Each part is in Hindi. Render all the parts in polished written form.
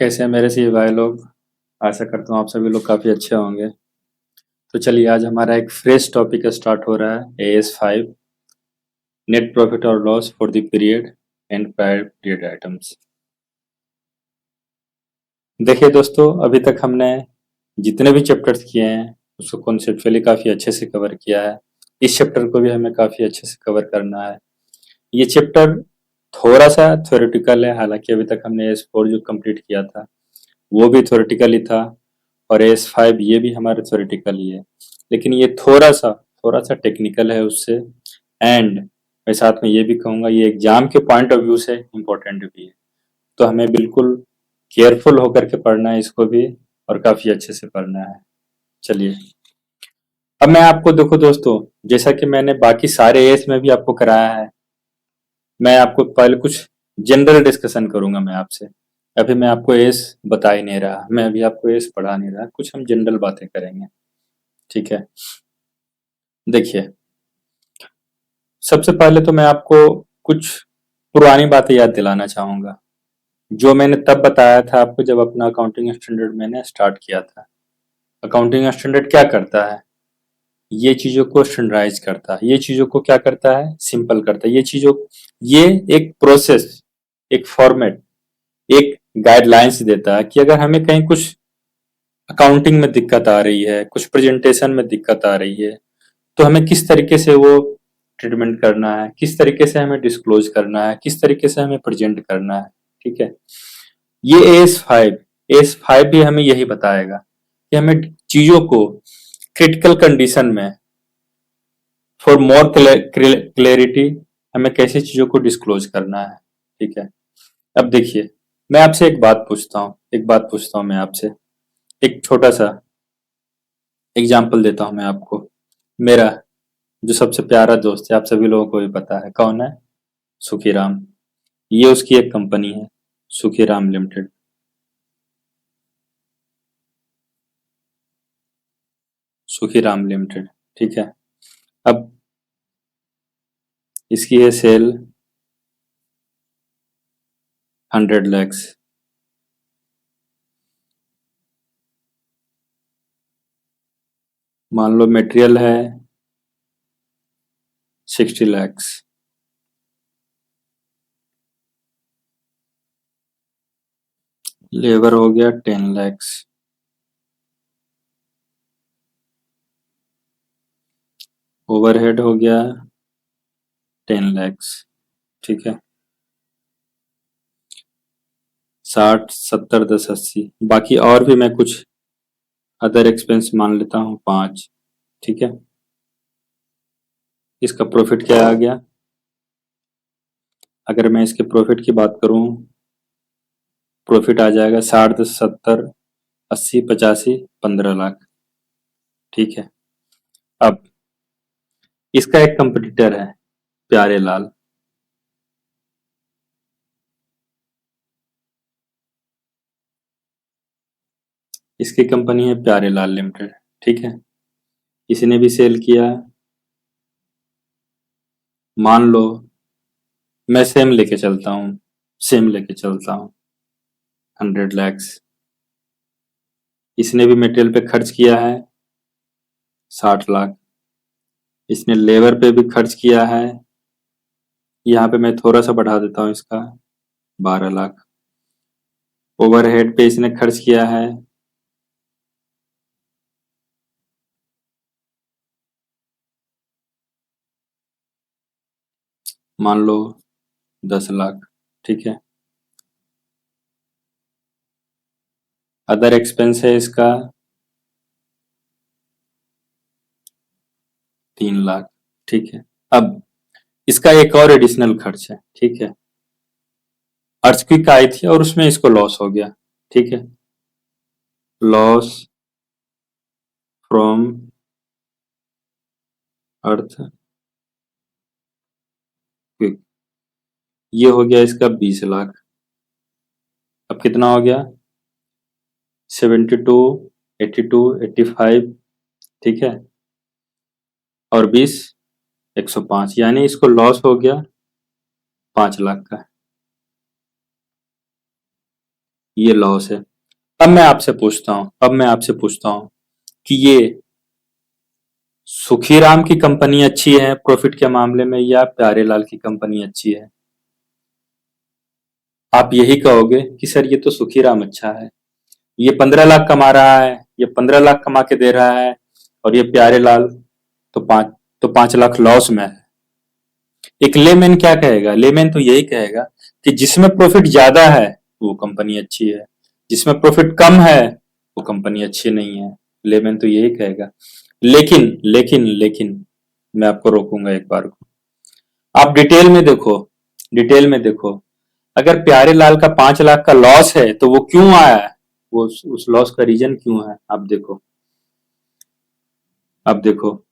कैसे हैं मेरे सी भाई लोग। आशा करता हूँ आप सभी लोग काफ़ी अच्छे होंगे। तो चलिए आज हमारा एक फ्रेश टॉपिक स्टार्ट हो रहा है AS5 नेट प्रॉफिट और loss for the period and prior period items. देखिए दोस्तों, अभी तक हमने जितने भी चैप्टर्स किए हैं उसको कॉन्सेप्चुअली काफ़ी अच्छे से कवर किया है। इस चैप्टर को भी हमें काफ़ी अच्छे से कवर करना है। ये चैप्टर थोड़ा सा थ्योरेटिकल है, हालांकि अभी तक हमने AS4 जो कंप्लीट किया था वो भी थ्योरेटिकल ही था और AS5 ये भी हमारा थ्योरेटिकल ही है, लेकिन ये थोड़ा सा टेक्निकल है उससे। एंड मैं साथ में ये भी कहूँगा ये एग्जाम के पॉइंट ऑफ व्यू से इम्पोर्टेंट भी है, तो हमें बिल्कुल केयरफुल होकर के पढ़ना है इसको भी और काफ़ी अच्छे से पढ़ना है। चलिए अब मैं आपको देखो दोस्तों, जैसा कि मैंने बाकी सारे एस में भी आपको कराया है, मैं आपको पहले कुछ जनरल डिस्कशन करूंगा मैं आपसे। अभी मैं आपको एस बता ही नहीं रहा, मैं अभी आपको एस पढ़ा नहीं रहा, कुछ हम जनरल बातें करेंगे। ठीक है, देखिए सबसे पहले तो मैं आपको कुछ पुरानी बातें याद दिलाना चाहूंगा जो मैंने तब बताया था आपको जब अपना अकाउंटिंग स्टैंडर्ड मैंने स्टार्ट किया था। अकाउंटिंग स्टैंडर्ड क्या करता है, ये चीजों को स्टैंडर्डाइज करता है, ये चीजों को क्या करता है, सिंपल करता है। ये एक प्रोसेस, एक फॉर्मेट, एक गाइडलाइंस देता है कि अगर हमें कहीं कुछ अकाउंटिंग में दिक्कत आ रही है, कुछ प्रेजेंटेशन में दिक्कत आ रही है, तो हमें किस तरीके से वो ट्रीटमेंट करना है, किस तरीके से हमें डिस्क्लोज करना है, किस तरीके से हमें प्रेजेंट करना है। ठीक है, ये एस फाइव भी हमें यही बताएगा कि हमें चीजों को क्रिटिकल कंडीशन में फॉर मोर क्लैरिटी हमें कैसे चीजों को डिस्क्लोज करना है। ठीक है, अब देखिए मैं आपसे एक बात पूछता हूँ मैं आपसे, एक छोटा सा एग्जाम्पल देता हूँ मैं आपको। मेरा जो सबसे प्यारा दोस्त है, आप सभी लोगों को भी पता है कौन है, सुखीराम। ये उसकी एक कंपनी है, सुखीराम लिमिटेड। सुखीराम लिमिटेड, ठीक है। अब इसकी है सेल 100 lakhs। मान लो मटेरियल है 60 lakhs। लेबर हो गया 10 lakhs। ओवरहेड हो गया 10 lakhs। ठीक है, 60 70 10 80, बाकी और भी मैं कुछ अदर एक्सपेंस मान लेता हूँ 5। ठीक है, इसका प्रॉफिट क्या आ गया, अगर मैं इसके प्रॉफिट की बात करूं, प्रॉफिट आ जाएगा 60 10 70 80 85 15 लाख। ठीक है, अब इसका एक कंपटीटर है प्यारे लाल। इसकी कंपनी है प्यारे लाल लिमिटेड। ठीक है, इसने भी सेल किया। मान लो मैं सेम लेके चलता हूँ 100 lakhs। इसने भी मटेरियल पे खर्च किया है 60 लाख। इसने लेबर पे भी खर्च किया है, यहाँ पे मैं थोड़ा सा बढ़ा देता हूँ इसका 12 लाख। ओवरहेड पे इसने खर्च किया है मान लो 10 लाख। ठीक है, अदर एक्सपेंस है इसका 3 लाख। ठीक है, अब इसका एक और एडिशनल खर्च है। ठीक है, अर्थक्वेक आई थी और उसमें इसको लॉस हो गया। ठीक है, लॉस फ्रॉम अर्थ क्विक, ये हो गया इसका 20 लाख। अब कितना हो गया, 72 82 85। ठीक है, और 20 105, यानी इसको लॉस हो गया 5 लाख का। ये लॉस है। अब मैं आपसे पूछता हूँ कि ये सुखीराम की कंपनी अच्छी है प्रॉफिट के मामले में या प्यारेलाल की कंपनी अच्छी है? आप यही कहोगे कि सर ये तो सुखीराम अच्छा है, ये 15 लाख कमा रहा है, ये 15 लाख कमा के दे रहा है, और ये प्यारेलाल तो 5 लाख लॉस में है। एक लेमैन क्या कहेगा? लेमैन तो यही कहेगा कि जिसमें प्रॉफिट ज्यादा है वो कंपनी अच्छी है, जिसमें प्रॉफिट कम है वो कंपनी अच्छी नहीं है। लेमैन तो यही कहेगा। लेकिन मैं आपको रोकूंगा एक बार को। आप डिटेल में देखो, अगर प्यारेलाल का 5 लाख का लॉस है तो वो क्यों आया है, वो उस लॉस का रीजन क्यों है? आप देखो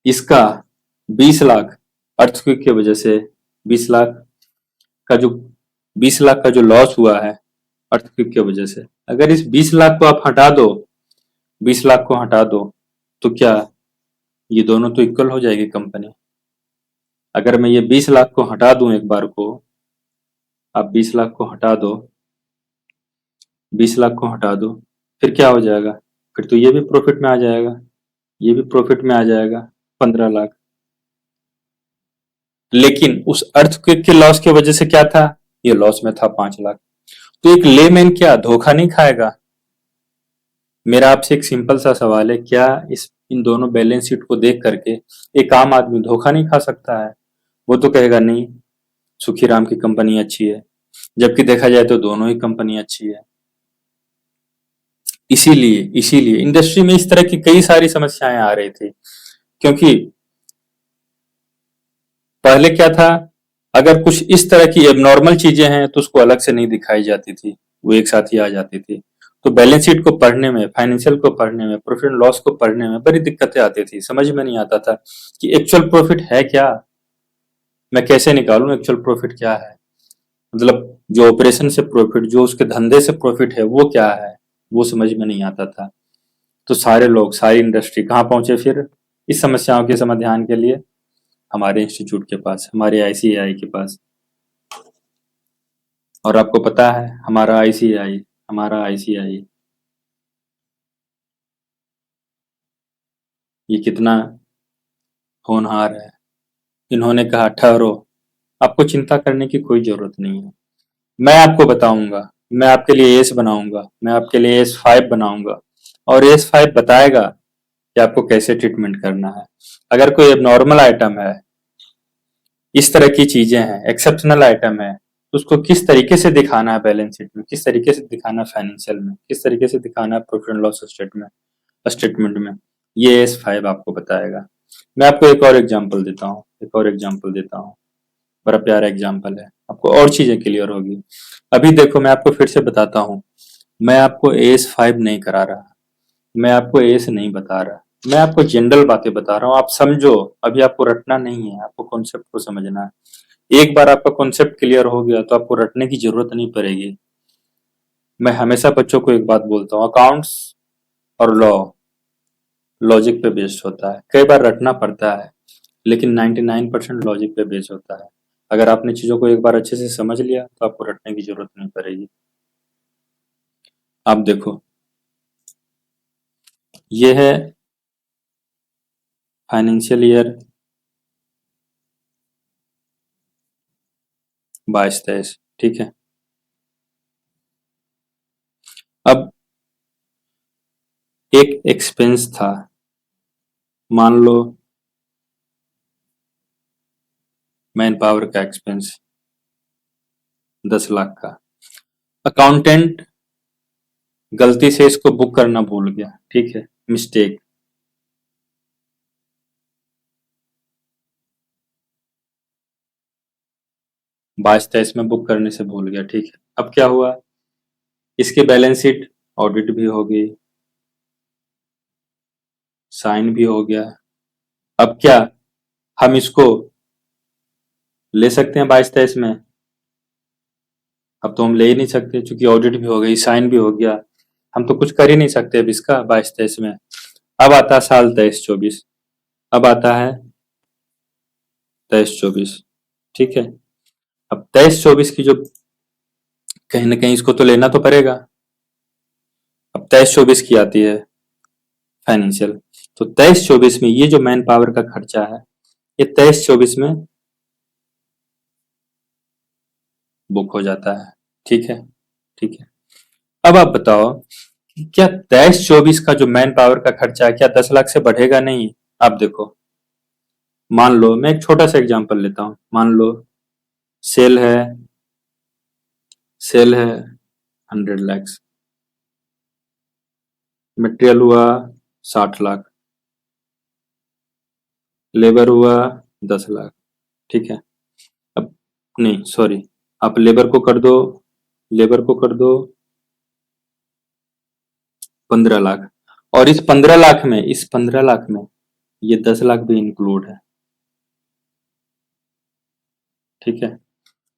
इसका 20 लाख अर्थक्वेक की वजह से, 20 लाख का जो 20 लाख का जो लॉस हुआ है अर्थक्वेक की वजह से, अगर इस 20 लाख को आप हटा दो, 20 लाख को हटा दो, तो क्या ये दोनों तो इक्वल हो जाएगी कंपनी? अगर मैं ये 20 लाख को हटा दूं एक बार को, आप 20 लाख को हटा दो, 20 लाख को हटा दो, फिर क्या हो जाएगा? फिर तो ये भी प्रॉफिट में आ जाएगा, ये भी प्रॉफिट में आ जाएगा, 15 लाख। लेकिन उस अर्थक्वेक के लॉस की वजह से क्या था? ये लॉस में था 5 लाख। तो एक लेमैन क्या धोखा नहीं खाएगा? मेरा आपसे एक सिंपल सा सवाल है, क्या इस इन दोनों बैलेंस शीट को देख करके एक आम आदमी धोखा नहीं खा सकता है? वो तो कहेगा नहीं, सुखीराम की कंपनी अच्छी है, जबकि देखा जाए तो दोनों ही कंपनी अच्छी है। इसीलिए इंडस्ट्री में इस तरह की कई सारी समस्याएं आ रही थी, क्योंकि पहले क्या था, अगर कुछ इस तरह की एबनॉर्मल चीजें हैं तो उसको अलग से नहीं दिखाई जाती थी, वो एक साथ ही आ जाती थी। तो बैलेंस शीट को पढ़ने में, फाइनेंशियल को पढ़ने में, प्रॉफिट एंड लॉस को पढ़ने में बड़ी दिक्कतें आती थी, समझ में नहीं आता था कि एक्चुअल प्रॉफिट है क्या, मैं कैसे निकालूं एक्चुअल प्रॉफिट क्या है, मतलब जो ऑपरेशन से प्रॉफिट, जो उसके धंधे से प्रॉफिट है वो क्या है, वो समझ में नहीं आता था। तो सारे लोग, सारी इंडस्ट्री कहाँ पहुंचे फिर इस समस्याओं के समाधान के लिए? हमारे इंस्टीट्यूट के पास, हमारे आईसीएआई के पास। और आपको पता है हमारा आईसीआई ये कितना होनहार है। इन्होंने कहा ठहरो, आपको चिंता करने की कोई जरूरत नहीं है, मैं आपको बताऊंगा, मैं आपके लिए एस बनाऊंगा, मैं आपके लिए एस 5 बनाऊंगा, और एस 5 बताएगा कि आपको कैसे ट्रीटमेंट करना है। अगर कोई एबनॉर्मल आइटम है, इस तरह की चीजें हैं, एक्सेप्शनल आइटम है, तो उसको किस तरीके से दिखाना है बैलेंस शीट में, किस तरीके से दिखाना है फाइनेंशियल में, किस तरीके से दिखाना है प्रॉफिट एंड लॉस स्टेटमेंट में, ये एस 5 आपको बताएगा। मैं आपको एक और एग्जांपल देता हूँ, बड़ा प्यारा एग्जांपल है, आपको और चीजें क्लियर होगी। अभी देखो, मैं आपको फिर से बताता हूँ, मैं आपको एस 5 नहीं करा रहा, मैं आपको एस नहीं बता रहा, मैं आपको जनरल बातें बता रहा हूँ, आप समझो। अभी आपको रटना नहीं है, आपको कॉन्सेप्ट को समझना है। एक बार आपका कॉन्सेप्ट क्लियर हो गया तो आपको रटने की जरूरत नहीं पड़ेगी। मैं हमेशा बच्चों को एक बात बोलता हूँ, अकाउंट्स और लॉ लॉजिक पे बेस्ड होता है, कई बार रटना पड़ता है, लेकिन 99% लॉजिक पे बेस्ड होता है। अगर आपने चीजों को एक बार अच्छे से समझ लिया तो आपको रटने की जरूरत नहीं पड़ेगी। आप देखो, ये है फाइनेंशियल ईयर 22-23, ठीक है। अब एक एक्सपेंस था, मान लो मैन पावर का एक्सपेंस 10 लाख का, अकाउंटेंट गलती से इसको बुक करना भूल गया, ठीक है, मिस्टेक। 22-23 में बुक करने से भूल गया, ठीक है। अब क्या हुआ, इसकी बैलेंस शीट ऑडिट भी हो गई, साइन भी हो गया। अब क्या हम इसको ले सकते हैं 22-23 में? अब तो हम ले ही नहीं सकते, क्योंकि ऑडिट भी हो गई, साइन भी हो गया, हम तो कुछ कर ही नहीं सकते अब इसका 22-23 में। अब आता है साल 23-24, अब आता है 23-24, ठीक है। अब 23-24 की जो कहीं ना कहीं इसको तो लेना तो पड़ेगा। अब 23-24 की आती है फाइनेंशियल, तो 23-24 में ये जो मैन पावर का खर्चा है ये 23-24 में बुक हो जाता है। ठीक है, ठीक है। अब आप बताओ कि क्या 23-24 का जो मैन पावर का खर्चा है क्या 10 लाख से बढ़ेगा? नहीं। आप देखो, मान लो मैं एक छोटा सा एग्जांपल लेता हूं, मान लो सेल है, सेल है 100 लाख, मटेरियल हुआ 60 लाख, लेबर हुआ 10 लाख। ठीक है। अब नहीं, सॉरी, आप लेबर को कर दो, लेबर को कर दो 15 लाख, और इस 15 लाख में, इस 15 लाख में ये 10 लाख भी इंक्लूड है। ठीक है,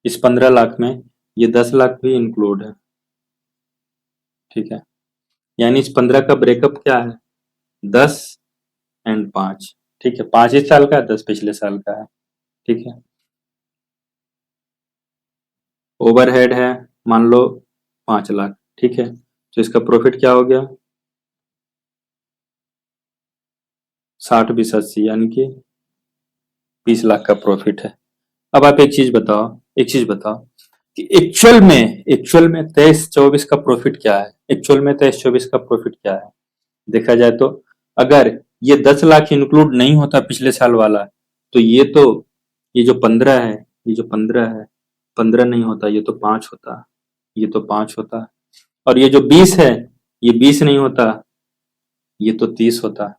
इस 15 लाख में ये 10 लाख भी इंक्लूड है। ठीक है, यानी इस 15 का ब्रेकअप क्या है? 10 और 5। ठीक है, 5 इस साल का है, 10 पिछले साल का है। ठीक है, ओवरहेड है मान लो 5 लाख। ठीक है, तो इसका प्रॉफिट क्या हो गया? 60-20-80 यानी कि 20 लाख का प्रॉफिट है। अब आप एक चीज बताओ, एक चीज बताओ कि एक्चुअल में 23-24 का प्रॉफिट क्या है? एक्चुअल में 23-24 का प्रॉफिट क्या है देखा जाए तो? अगर ये 10 लाख इंक्लूड नहीं होता पिछले साल वाला, तो ये जो 15 है, ये जो 15 है, 15 नहीं होता, ये तो 5 होता, ये तो 5 होता, और ये जो 20 है, ये 20 नहीं होता, ये तो 30 होता।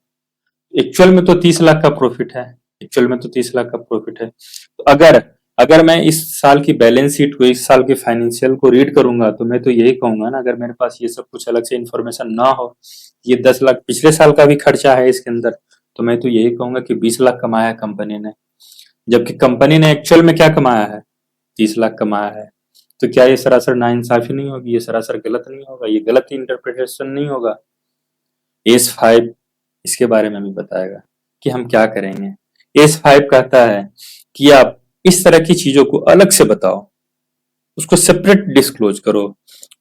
एक्चुअल में तो 30 लाख का प्रॉफिट है, एक्चुअल में तो 30 लाख का प्रॉफिट है। तो अगर अगर मैं इस साल की बैलेंस शीट को, इस साल के फाइनेंशियल को रीड करूंगा, तो मैं तो यही कहूंगा ना, अगर मेरे पास ये सब कुछ अलग से इंफॉर्मेशन ना हो, ये 10 लाख पिछले साल का भी खर्चा है इसके अंदर, तो मैं तो यही कहूंगा कि 20 लाख कमाया है कंपनी ने, जबकि कंपनी ने एक्चुअल में क्या कमाया है? 30 लाख कमाया है। तो क्या ये सरासर नाइंसाफी नहीं होगी? ये सरासर गलत नहीं होगा? ये गलत इंटरप्रिटेशन नहीं होगा? एस 5 इसके बारे में भी बताएगा कि हम क्या करेंगे। एस 5 कहता है कि आप इस तरह की चीजों को अलग से बताओ, उसको सेपरेट डिस्क्लोज करो।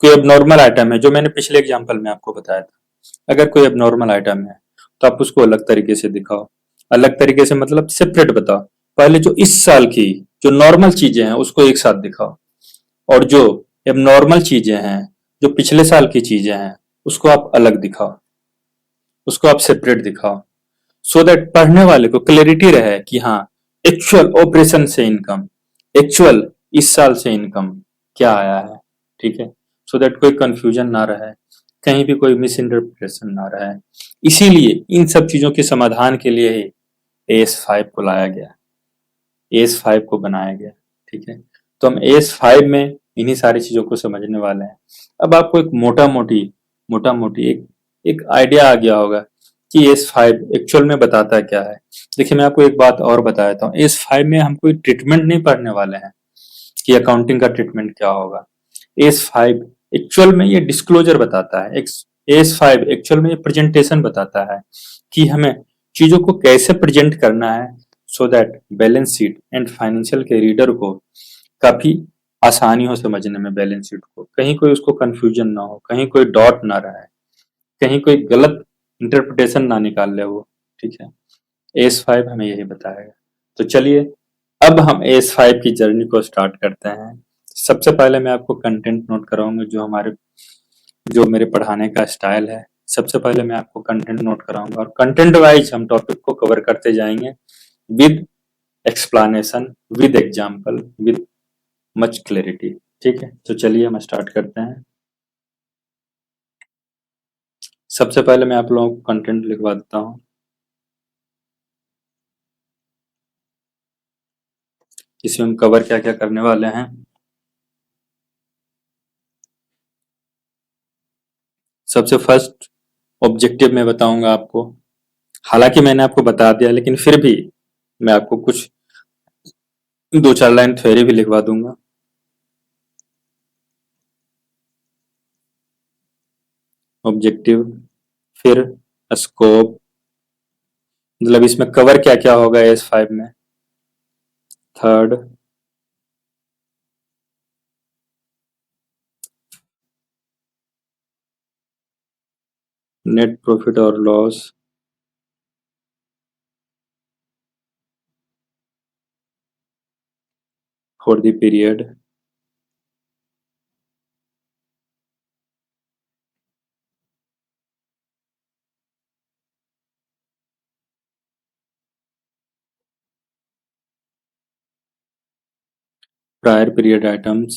कोई अब नॉर्मल आइटम है, जो मैंने पिछले एग्जांपल में आपको बताया था, अगर कोई अब नॉर्मल आइटम है तो आप उसको अलग तरीके से दिखाओ। अलग तरीके से मतलब सेपरेट बताओ। पहले जो इस साल की जो नॉर्मल चीजें हैं उसको एक साथ दिखाओ, और जो अब नॉर्मल चीजें हैं, जो पिछले साल की चीजें हैं, उसको आप अलग दिखाओ, उसको आप सेपरेट दिखाओ, सो दैट पढ़ने वाले को क्लैरिटी रहे कि हाँ, एक्चुअल ऑपरेशन से इनकम, एक्चुअल इस साल से इनकम क्या आया है। ठीक है, सो दैट कोई कंफ्यूजन ना रहे, कहीं भी कोई मिस इंटरप्रिटेशन ना रहे। इसीलिए इन सब चीजों के समाधान के लिए ही AS 5 को लाया गया, AS 5 को बनाया गया। ठीक है, तो हम AS 5 में इन्हीं सारी चीजों को समझने वाले हैं। अब आपको एक मोटा मोटी एक आइडिया आ गया होगा कि AS 5 एक्चुअल में बताता है क्या है। देखिए, मैं आपको एक बात और बता देता हूँ, AS 5 में हम कोई ट्रीटमेंट नहीं पढ़ने वाले हैं कि अकाउंटिंग का ट्रीटमेंट क्या होगा। AS 5 एक्चुअल में ये डिस्क्लोजर बताता है। AS 5 एक्चुअल में ये प्रेजेंटेशन बताता है कि हमें चीजों को कैसे प्रेजेंट करना है, so that balance sheet and financial के रीडर को काफी आसानी हो समझने में, बैलेंस शीट को कहीं कोई उसको कंफ्यूजन ना हो, कहीं कोई डॉट ना रहे, कहीं कोई गलत इंटरप्रिटेशन ना निकाल ले वो। ठीक है, AS 5 हमें यही बताएगा। तो चलिए, अब हम AS 5 की जर्नी को स्टार्ट करते हैं। सबसे पहले मैं आपको कंटेंट नोट कराऊंगा, जो मेरे पढ़ाने का स्टाइल है। सबसे पहले मैं आपको कंटेंट नोट कराऊंगा, और कंटेंट वाइज हम टॉपिक को कवर करते जाएंगे, with explanation, with example, with much clarity. ठीक है, तो चलिए हम स्टार्ट करते हैं। सबसे पहले मैं आप लोगों को कंटेंट लिखवा देता हूँ, इसमें हम कवर क्या क्या करने वाले हैं। सबसे फर्स्ट ऑब्जेक्टिव मैं बताऊंगा आपको, हालांकि मैंने आपको बता दिया, लेकिन फिर भी मैं आपको कुछ 2-4 लाइन थ्योरी भी लिखवा दूंगा। ऑब्जेक्टिव, फिर स्कोप, मतलब इसमें कवर क्या क्या होगा AS 5 में। थर्ड, नेट प्रॉफिट और loss, for the period prior period items,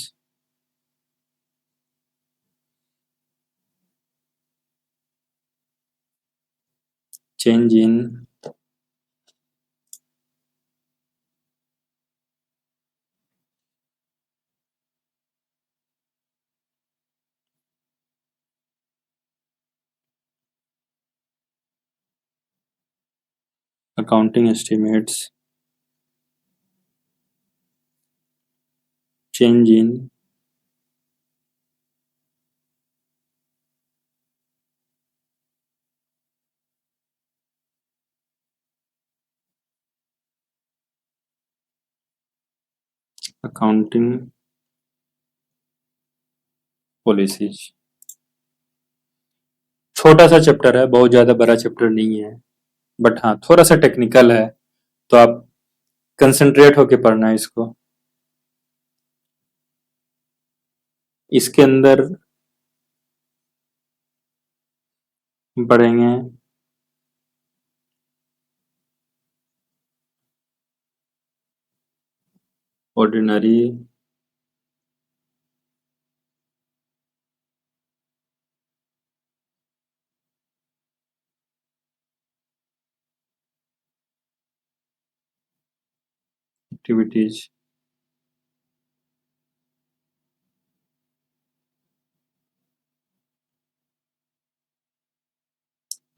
change in accounting estimates, change in accounting policies। छोटा सा चैप्टर है, बहुत ज्यादा बड़ा चैप्टर नहीं है, बट हाँ थोड़ा सा टेक्निकल है, तो आप कंसंट्रेट होके पढ़ना है इसको। इसके अंदर पढ़ेंगे ordinary, activities,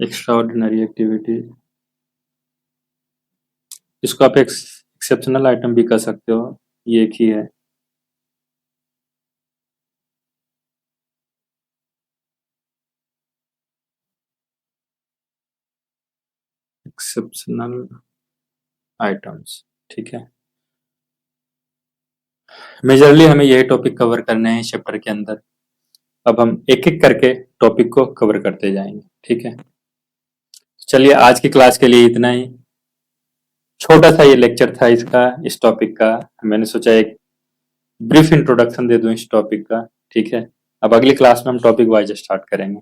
extra ordinary activities, इसको आप एक्सेप्शनल आइटम भी कर सकते हो, ये एक ही है। एक्सेप्शनल आइटम्स, ठीक है। मेजरली हमें यही टॉपिक कवर करने हैं चैप्टर के अंदर। अब हम एक एक करके टॉपिक को कवर करते जाएंगे, ठीक है। चलिए आज की क्लास के लिए इतना ही, छोटा सा ये लेक्चर था इसका, इस टॉपिक का। मैंने सोचा एक ब्रीफ इंट्रोडक्शन दे दूं इस टॉपिक का, ठीक है। अब अगली क्लास में हम टॉपिक वाइज स्टार्ट करेंगे।